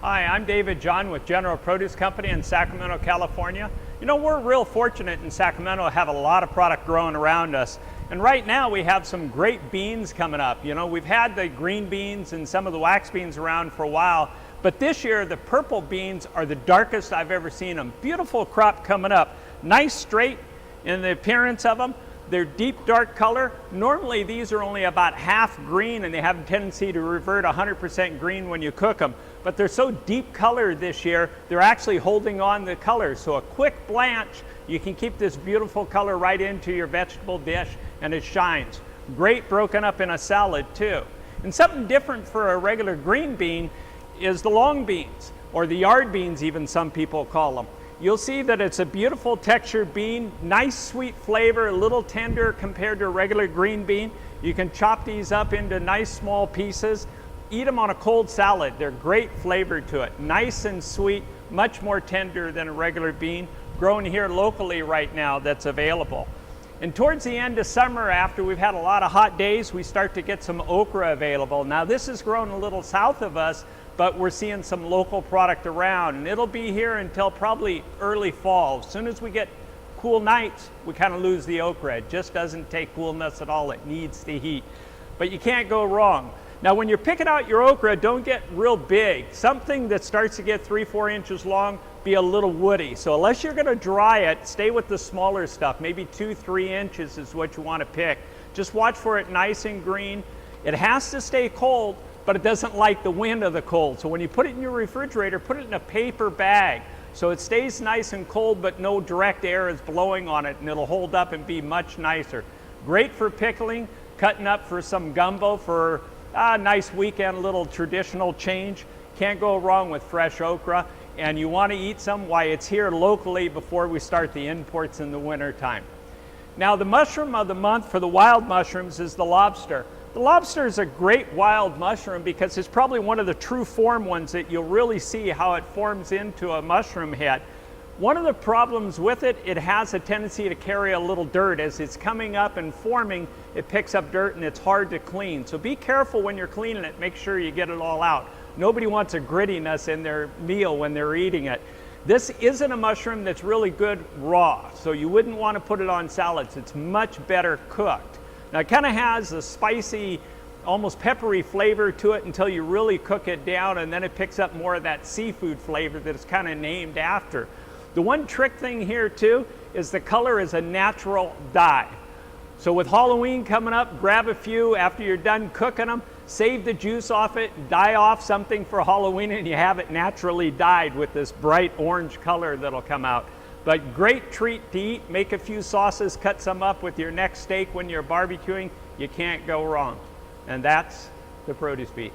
Hi, I'm David John with General Produce Company in Sacramento, California. You know, we're real fortunate in Sacramento to have a lot of product growing around us. And right now we have some great beans coming up. You know, we've had the green beans and some of the wax beans around for a while, but this year the purple beans are the darkest I've ever seen them. Beautiful crop coming up. Nice straight in the appearance of them. They're deep dark color. Normally these are only about half green and they have a tendency to revert 100% green when you cook them. But they're so deep color this year, they're actually holding on the color. So a quick blanch, you can keep this beautiful color right into your vegetable dish and it shines. Great broken up in a salad too. And something different for a regular green bean is the long beans, or the yard beans even some people call them. You'll see that it's a beautiful textured bean, nice sweet flavor, a little tender compared to a regular green bean. You can chop these up into nice small pieces. Eat them on a cold salad. They're great flavor to it. Nice and sweet, much more tender than a regular bean. Grown here locally right now that's available. And towards the end of summer, after we've had a lot of hot days, we start to get some okra available. Now this is grown a little south of us, but we're seeing some local product around, and it'll be here until probably early fall. As soon as we get cool nights, we kind of lose the okra. It just doesn't take coolness at all. It needs the heat. But you can't go wrong. Now when you're picking out your okra, don't get real big. Something that starts to get 3-4 inches long, be a little woody. So unless you're gonna dry it, stay with the smaller stuff. Maybe 2-3 inches is what you wanna pick. Just watch for it nice and green. It has to stay cold, but it doesn't like the wind of the cold. So when you put it in your refrigerator, put it in a paper bag so it stays nice and cold, but no direct air is blowing on it, and it'll hold up and be much nicer. Great for pickling, cutting up for some gumbo for a nice weekend, little traditional change. Can't go wrong with fresh okra, and you want to eat some while it's here locally before we start the imports in the winter time. Now the mushroom of the month for the wild mushrooms is the lobster. The lobster is a great wild mushroom because it's probably one of the true form ones that you'll really see how it forms into a mushroom head. One of the problems with it, it has a tendency to carry a little dirt. As it's coming up and forming, it picks up dirt and it's hard to clean. So be careful when you're cleaning it, make sure you get it all out. Nobody wants a grittiness in their meal when they're eating it. This isn't a mushroom that's really good raw, so you wouldn't want to put it on salads. It's much better cooked. Now it kind of has a spicy, almost peppery flavor to it until you really cook it down, and then it picks up more of that seafood flavor that it's kind of named after. The one trick thing here too is the color is a natural dye. So with Halloween coming up, grab a few after you're done cooking them, save the juice off it, dye off something for Halloween, and you have it naturally dyed with this bright orange color that'll come out. But great treat to eat. Make a few sauces, cut some up with your next steak when you're barbecuing. You can't go wrong. And that's the Produce Beat.